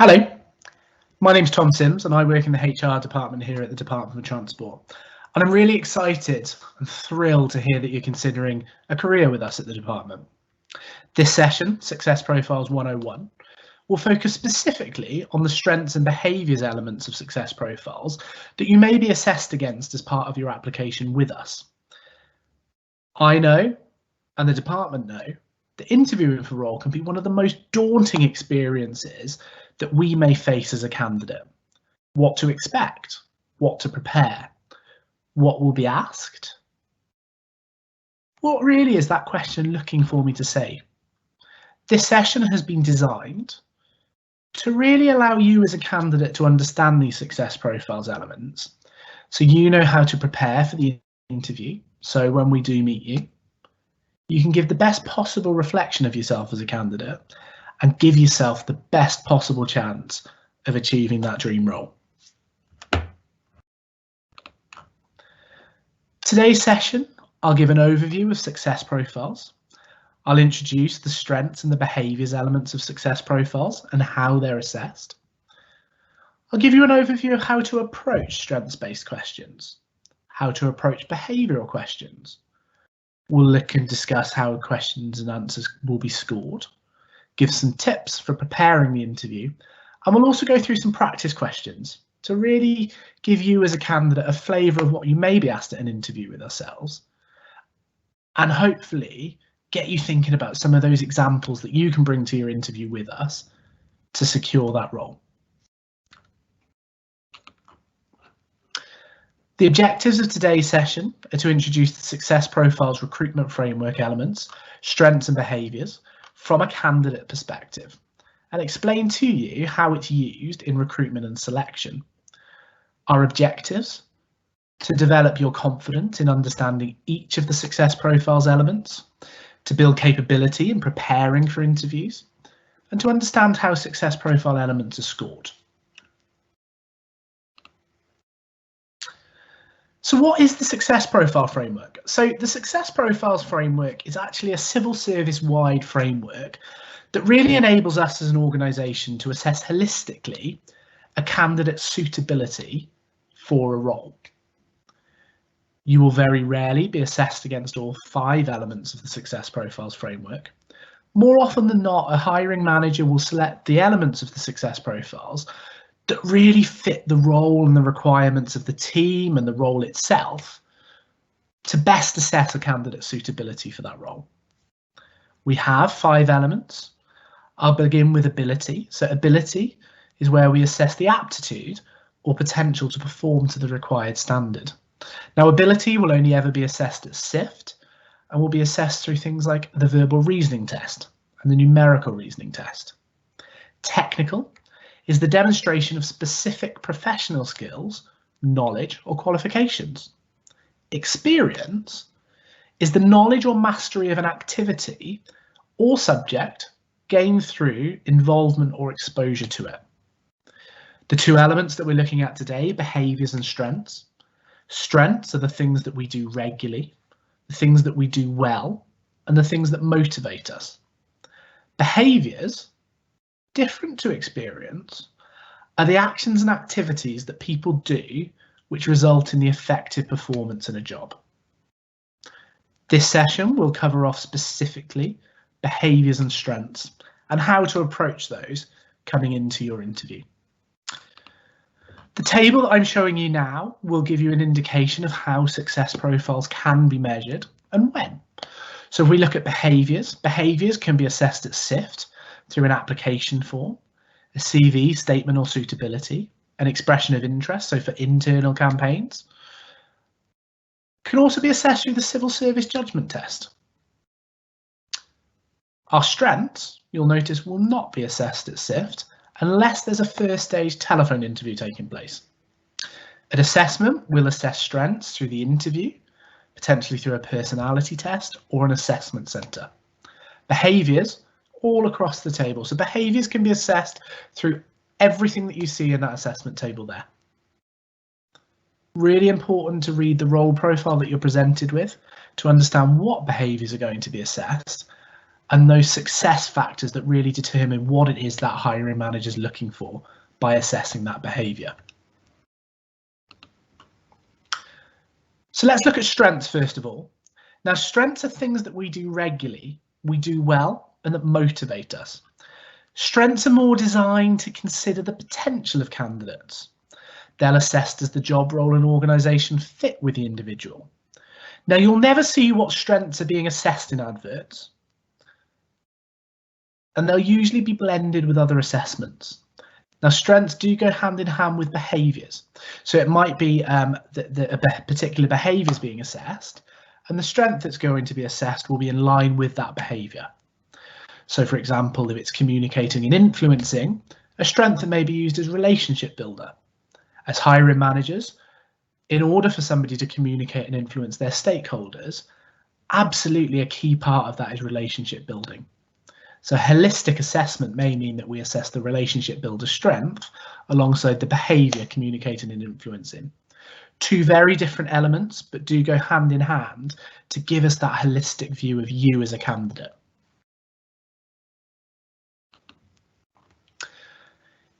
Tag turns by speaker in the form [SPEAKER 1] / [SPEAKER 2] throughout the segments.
[SPEAKER 1] Hello, my name's Tom Sims and I work in the HR department here at the Department for Transport. And I'm really excited and thrilled to hear that you're considering a career with us at the department. This session, Success Profiles 101, will focus specifically on the strengths and behaviours elements of success profiles that you may be assessed against as part of your application with us. I know, and the department know, that interviewing for a role can be one of the most daunting experiences that we may face as a candidate. What to expect, what to prepare, what will be asked. What really is that question looking for me to say? This session has been designed to really allow you as a candidate to understand these success profiles elements, so you know how to prepare for the interview. So when we do meet you, you can give the best possible reflection of yourself as a candidate and give yourself the best possible chance of achieving that dream role. Today's session, I'll give an overview of success profiles. I'll introduce the strengths and the behaviours elements of success profiles and how they're assessed. I'll give you an overview of how to approach strengths-based questions, how to approach behavioural questions. We'll look and discuss how questions and answers will be scored, give some tips for preparing the interview, and we'll also go through some practice questions to really give you as a candidate a flavour of what you may be asked at an interview with ourselves, and hopefully get you thinking about some of those examples that you can bring to your interview with us to secure that role. The objectives of today's session are to introduce the Success Profiles recruitment framework elements, strengths and behaviours from a candidate perspective, and explain to you how it's used in recruitment and selection. Our objectives: to develop your confidence in understanding each of the Success Profiles elements, to build capability in preparing for interviews, and to understand how Success Profile elements are scored. So what is the Success Profile framework? So the Success Profiles framework is actually a civil service wide framework that really enables us as an organisation to assess holistically a candidate's suitability for a role. You will very rarely be assessed against all 5 elements of the Success Profiles framework. More often than not, a hiring manager will select the elements of the Success Profiles that really fit the role and the requirements of the team and the role itself to best assess a candidate's suitability for that role. We have 5 elements. I'll begin with ability. So ability is where we assess the aptitude or potential to perform to the required standard. Now, ability will only ever be assessed at SIFT and will be assessed through things like the verbal reasoning test and the numerical reasoning test. Technical is the demonstration of specific professional skills, knowledge or qualifications. Experience is the knowledge or mastery of an activity or subject gained through involvement or exposure to it. The 2 elements that we're looking at today, behaviours and strengths. Strengths are the things that we do regularly, the things that we do well, and the things that motivate us. Behaviours, different to experience, are the actions and activities that people do which result in the effective performance in a job. This session will cover off specifically behaviours and strengths and how to approach those coming into your interview. The table that I'm showing you now will give you an indication of how success profiles can be measured and when. So if we look at behaviours, behaviours can be assessed at SIFT through an application form, a CV, statement or suitability, an expression of interest, so for internal campaigns. Can also be assessed through the civil service judgment test. Our strengths, you'll notice, will not be assessed at SIFT unless there's a first stage telephone interview taking place. At assessment, we'll assess strengths through the interview, potentially through a personality test or an assessment centre. Behaviours, all across the table. So behaviours can be assessed through everything that you see in that assessment table there. Really important to read the role profile that you're presented with to understand what behaviours are going to be assessed and those success factors that really determine what it is that hiring manager is looking for by assessing that behaviour. So let's look at strengths first of all. Now, strengths are things that we do regularly, we do well, and that motivate us. Strengths are more designed to consider the potential of candidates. They'll assess does the job role and organisation fit with the individual. Now, you'll never see what strengths are being assessed in adverts, and they'll usually be blended with other assessments. Now, strengths do go hand in hand with behaviours. So it might be that a particular behaviour is being assessed, and the strength that's going to be assessed will be in line with that behaviour. So, for example, if it's communicating and influencing, a strength that may be used as relationship builder. As hiring managers, in order for somebody to communicate and influence their stakeholders, absolutely a key part of that is relationship building. So holistic assessment may mean that we assess the relationship builder strength alongside the behaviour communicating and influencing. Two very different elements, but do go hand in hand to give us that holistic view of you as a candidate.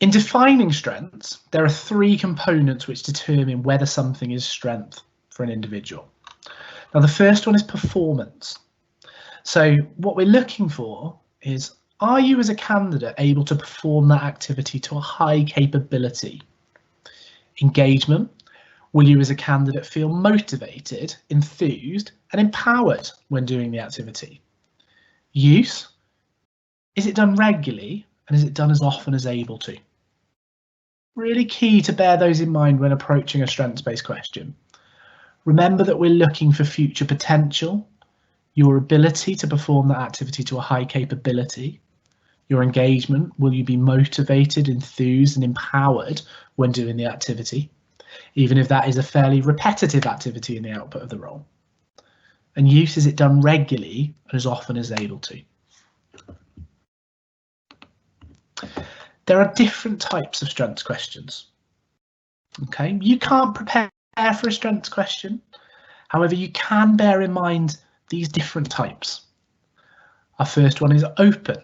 [SPEAKER 1] In defining strengths, there are three components which determine whether something is strength for an individual. Now, the first one is performance. So what we're looking for is, are you as a candidate able to perform that activity to a high capability? Engagement. Will you as a candidate feel motivated, enthused, and empowered when doing the activity? Use. Is it done regularly, and is it done as often as able to? Really key to bear those in mind when approaching a strengths-based question. Remember that we're looking for future potential, your ability to perform that activity to a high capability, your engagement, will you be motivated, enthused, and empowered when doing the activity, even if that is a fairly repetitive activity in the output of the role. And use, is it done regularly and as often as able to? There are different types of strengths questions. Okay, you can't prepare for a strengths question. However, you can bear in mind these different types. Our first one is open.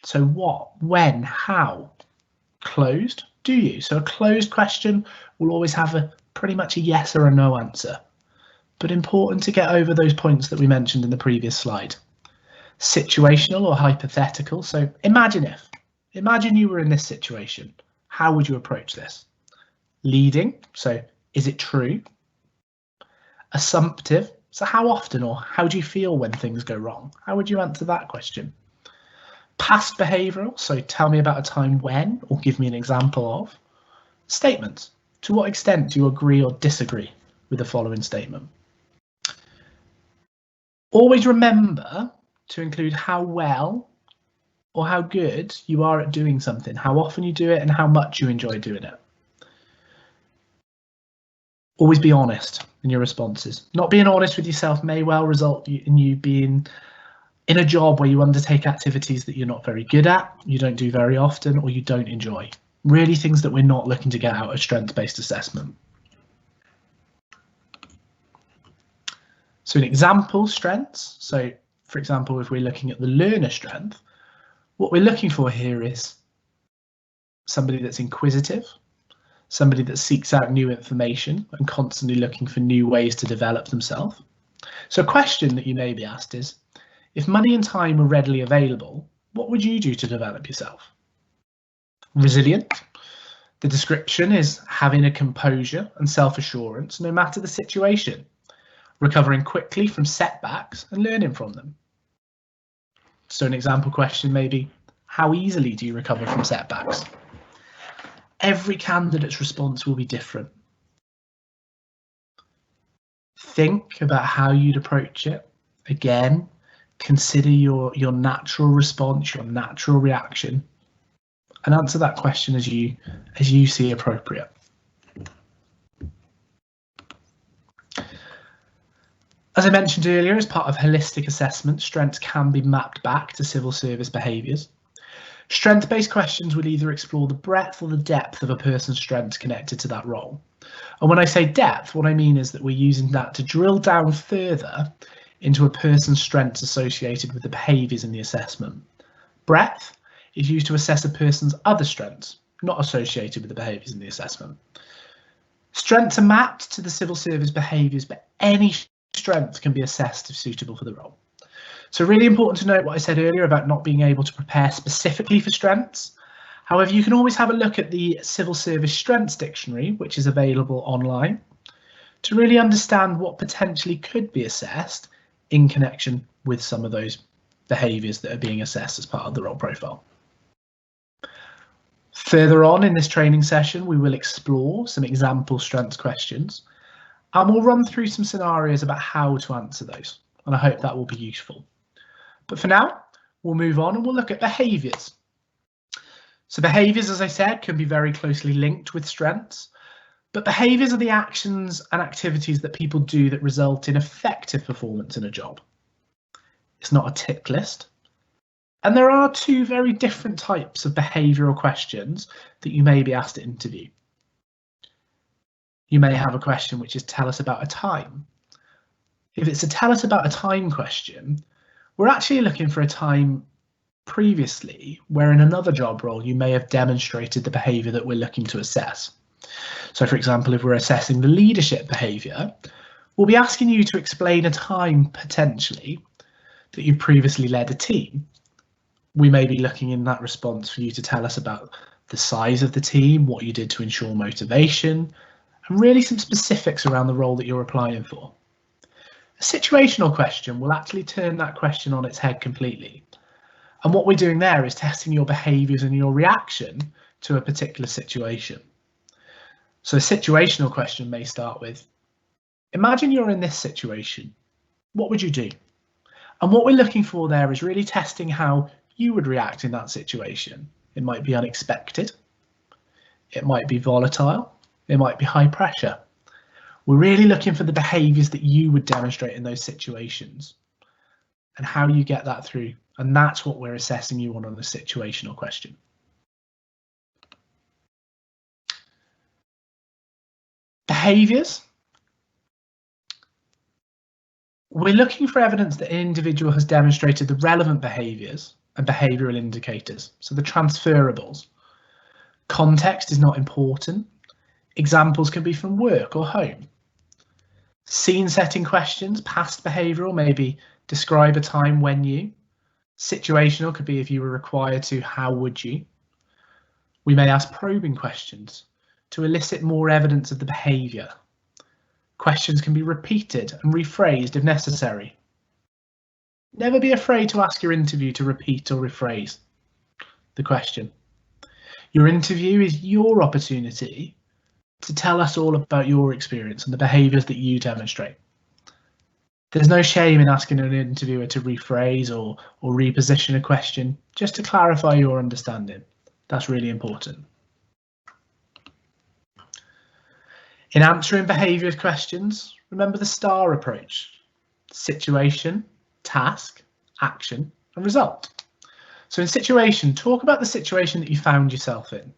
[SPEAKER 1] So what, when, how? Closed, do you? So a closed question will always have pretty much a yes or a no answer. But important to get over those points that we mentioned in the previous slide. Situational or hypothetical. So imagine you were in this situation. How would you approach this? Leading. So is it true? Assumptive. So how often or how do you feel when things go wrong? How would you answer that question? Past behavioural. So tell me about a time when, or give me an example of. Statements. To what extent do you agree or disagree with the following statement? Always remember to include how well or how good you are at doing something, how often you do it and how much you enjoy doing it. Always be honest in your responses. Not being honest with yourself may well result in you being in a job where you undertake activities that you're not very good at, you don't do very often, or you don't enjoy. Really things that we're not looking to get out of strengths-based assessment. So an example, strengths. So for example, if we're looking at the learner strength, what we're looking for here is somebody that's inquisitive, somebody that seeks out new information and constantly looking for new ways to develop themselves. So a question that you may be asked is, if money and time were readily available, what would you do to develop yourself? Resilient. The description is having a composure and self-assurance no matter the situation, recovering quickly from setbacks and learning from them. So an example question may be, how easily do you recover from setbacks? Every candidate's response will be different. Think about how you'd approach it. Again, consider your natural response, your natural reaction, and answer that question as you see appropriate. As I mentioned earlier, as part of holistic assessment, strengths can be mapped back to civil service behaviours. Strength-based questions will either explore the breadth or the depth of a person's strengths connected to that role. And when I say depth, what I mean is that we're using that to drill down further into a person's strengths associated with the behaviours in the assessment. Breadth is used to assess a person's other strengths, not associated with the behaviours in the assessment. Strengths are mapped to the civil service behaviours, but any strength can be assessed if suitable for the role. So really important to note what I said earlier about not being able to prepare specifically for strengths. However, you can always have a look at the Civil Service Strengths Dictionary, which is available online, to really understand what potentially could be assessed in connection with some of those behaviours that are being assessed as part of the role profile. Further on in this training session, we will explore some example strengths questions, and we'll run through some scenarios about how to answer those, and I hope that will be useful. But for now, we'll move on and we'll look at behaviours. So behaviours, as I said, can be very closely linked with strengths, but behaviours are the actions and activities that people do that result in effective performance in a job. It's not a tick list. And there are two very different types of behavioural questions that you may be asked to interview. You may have a question which is tell us about a time. If it's a tell us about a time question, we're actually looking for a time previously where in another job role you may have demonstrated the behaviour that we're looking to assess. So for example, if we're assessing the leadership behaviour, we'll be asking you to explain a time potentially that you previously led a team. We may be looking in that response for you to tell us about the size of the team, what you did to ensure motivation, and really some specifics around the role that you're applying for. A situational question will actually turn that question on its head completely. And what we're doing there is testing your behaviours and your reaction to a particular situation. So a situational question may start with, imagine you're in this situation, what would you do? And what we're looking for there is really testing how you would react in that situation. It might be unexpected, it might be volatile, it might be high pressure. We're really looking for the behaviours that you would demonstrate in those situations and how you get that through. And that's what we're assessing you on the situational question. Behaviours. We're looking for evidence that an individual has demonstrated the relevant behaviours and behavioural indicators, so the transferables. Context is not important. Examples can be from work or home. Scene setting questions, past behavioural, maybe describe a time when you. Situational could be if you were required to, how would you? We may ask probing questions to elicit more evidence of the behaviour. Questions can be repeated and rephrased if necessary. Never be afraid to ask your interview to repeat or rephrase the question. Your interview is your opportunity to tell us all about your experience and the behaviours that you demonstrate. There's no shame in asking an interviewer to rephrase or reposition a question just to clarify your understanding. That's really important. In answering behaviour questions, remember the STAR approach: situation, task, action, and result. So in situation, talk about the situation that you found yourself in,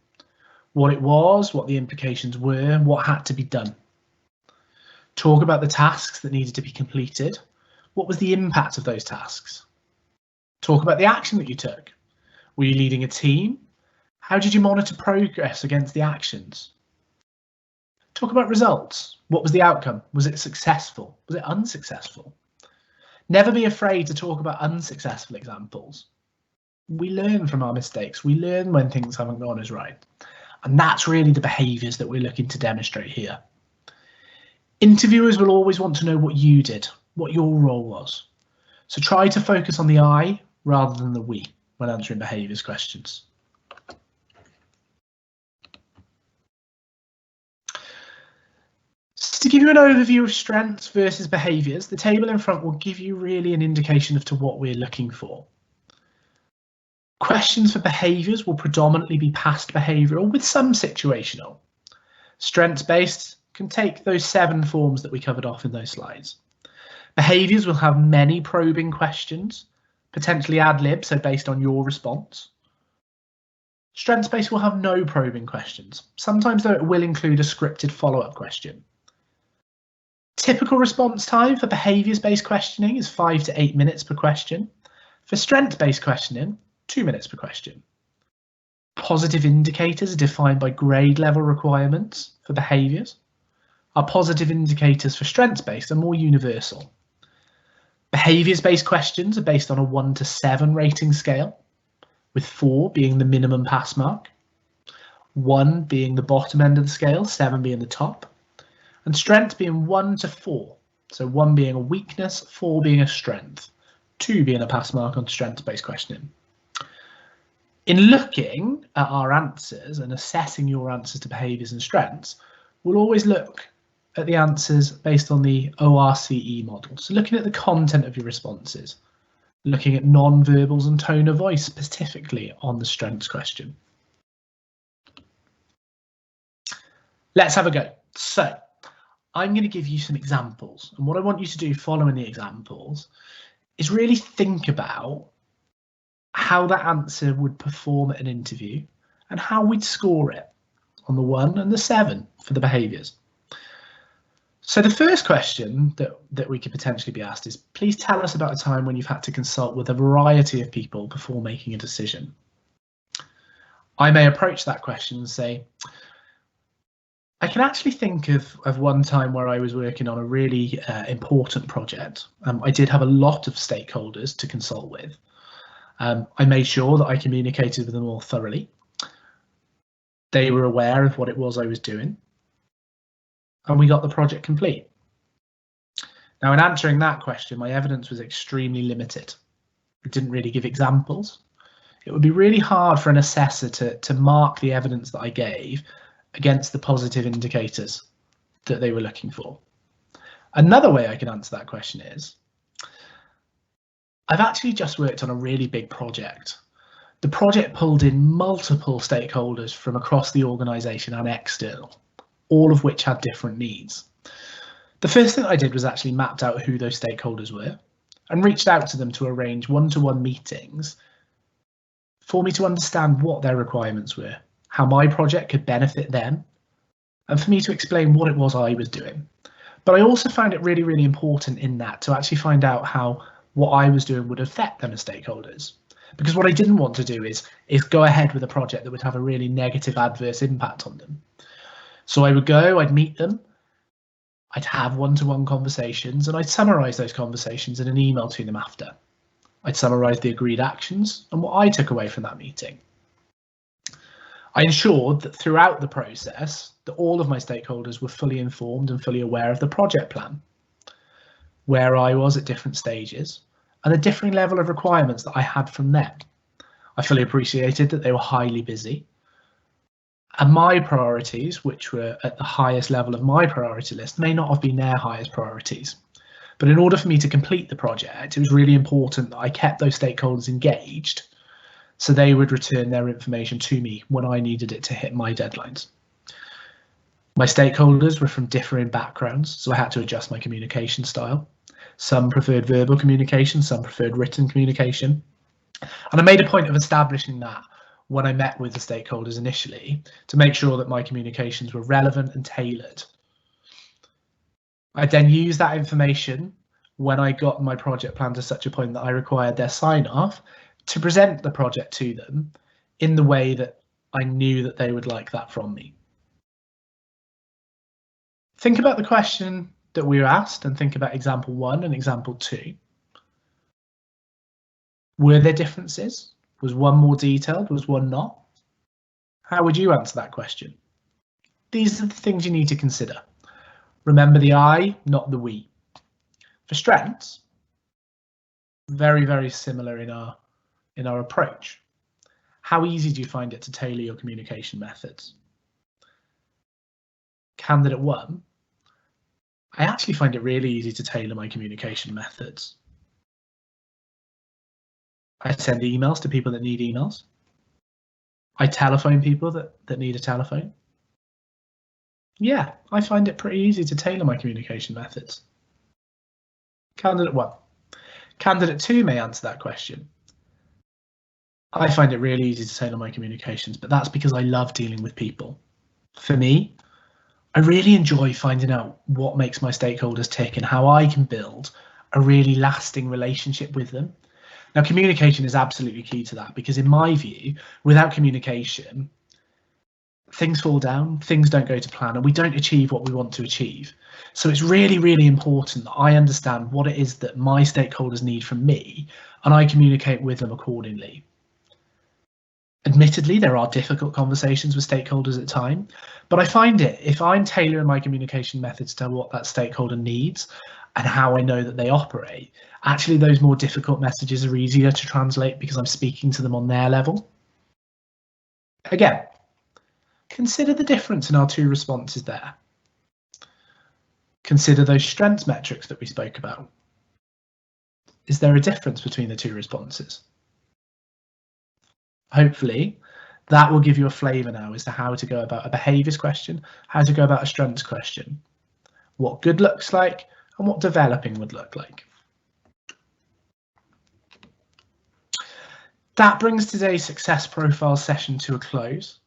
[SPEAKER 1] what it was, what the implications were, what had to be done. Talk about the tasks that needed to be completed. What was the impact of those tasks? Talk about the action that you took. Were you leading a team? How did you monitor progress against the actions? Talk about results. What was the outcome? Was it successful? Was it unsuccessful? Never be afraid to talk about unsuccessful examples. We learn from our mistakes. We learn when things haven't gone as right. And that's really the behaviours that we're looking to demonstrate here. Interviewers will always want to know what you did, what your role was. So try to focus on the I rather than the we when answering behaviours questions. So to give you an overview of strengths versus behaviours, the table in front will give you really an indication of to what we're looking for. Questions for behaviours will predominantly be past behavioural with some situational. Strengths-based can take those 7 forms that we covered off in those slides. Behaviours will have many probing questions, potentially ad lib, so based on your response. Strengths-based will have no probing questions. Sometimes though it will include a scripted follow-up question. Typical response time for behaviours-based questioning is 5 to 8 minutes per question. For strengths-based questioning, 2 minutes per question. Positive indicators are defined by grade level requirements for behaviours. Our positive indicators for strengths-based are more universal. Behaviours-based questions are based on a 1 to 7 rating scale, with 4 being the minimum pass mark, 1 being the bottom end of the scale, 7 being the top, and strength being 1 to 4. So 1 being a weakness, 4 being a strength, 2 being a pass mark on strengths-based questioning. In looking at our answers and assessing your answers to behaviours and strengths, we'll always look at the answers based on the ORCE model. So looking at the content of your responses, looking at non-verbals and tone of voice, specifically on the strengths question. Let's have a go. So I'm going to give you some examples, and what I want you to do following the examples is really think about how that answer would perform at an interview and how we'd score it on the 1 and the 7 for the behaviours. So the first question that we could potentially be asked is, please tell us about a time when you've had to consult with a variety of people before making a decision. I may approach that question and say, I can actually think of one time where I was working on a really important project. I did have a lot of stakeholders to consult with. I made sure that I communicated with them all thoroughly. They were aware of what it was I was doing, and we got the project complete. Now, in answering that question, my evidence was extremely limited. It didn't really give examples. It would be really hard for an assessor to mark the evidence that I gave against the positive indicators that they were looking for. Another way I can answer that question is, I've actually just worked on a really big project. The project pulled in multiple stakeholders from across the organisation and external, all of which had different needs. The first thing I did was actually mapped out who those stakeholders were and reached out to them to arrange one-to-one meetings for me to understand what their requirements were, how my project could benefit them, and for me to explain what it was I was doing. But I also found it really, really important in that to actually find out how what I was doing would affect them as stakeholders. Because what I didn't want to do is go ahead with a project that would have a really negative adverse impact on them. So I would go, I'd meet them, I'd have one-to-one conversations, and I'd summarise those conversations in an email to them after. I'd summarise the agreed actions and what I took away from that meeting. I ensured that throughout the process that all of my stakeholders were fully informed and fully aware of the project plan, where I was at different stages, and the differing level of requirements that I had from them. I fully appreciated that they were highly busy, and my priorities, which were at the highest level of my priority list, may not have been their highest priorities. But in order for me to complete the project, it was really important that I kept those stakeholders engaged so they would return their information to me when I needed it to hit my deadlines. My stakeholders were from differing backgrounds, so I had to adjust my communication style. Some preferred verbal communication, some preferred written communication. And I made a point of establishing that when I met with the stakeholders initially to make sure that my communications were relevant and tailored. I then used that information when I got my project plan to such a point that I required their sign-off to present the project to them in the way that I knew that they would like that from me. Think about the question that we were asked and think about example 1 and example 2. Were there differences? Was one more detailed? Was one not? How would you answer that question? These are the things you need to consider. Remember the I, not the we. For strengths, very, very similar in our approach. How easy do you find it to tailor your communication methods? Candidate 1, I actually find it really easy to tailor my communication methods. I send emails to people that need emails. I telephone people that need a telephone. Yeah, I find it pretty easy to tailor my communication methods. Candidate 1. Candidate 2 may answer that question. I find it really easy to tailor my communications, but that's because I love dealing with people. For me, I really enjoy finding out what makes my stakeholders tick and how I can build a really lasting relationship with them. Now, communication is absolutely key to that, because in my view, without communication, things fall down, things don't go to plan, and we don't achieve what we want to achieve. So it's really, really important that I understand what it is that my stakeholders need from me, and I communicate with them accordingly. Admittedly, there are difficult conversations with stakeholders at time, but I find it, if I'm tailoring my communication methods to what that stakeholder needs and how I know that they operate, actually those more difficult messages are easier to translate because I'm speaking to them on their level. Again, consider the difference in our two responses there. Consider those strengths metrics that we spoke about. Is there a difference between the two responses? Hopefully, that will give you a flavour now as to how to go about a behaviours question, how to go about a strengths question, what good looks like, and what developing would look like. That brings today's Success Profile session to a close.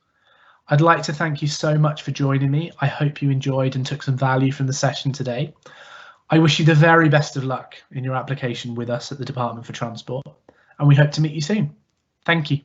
[SPEAKER 1] I'd like to thank you so much for joining me. I hope you enjoyed and took some value from the session today. I wish you the very best of luck in your application with us at the Department for Transport, and we hope to meet you soon. Thank you.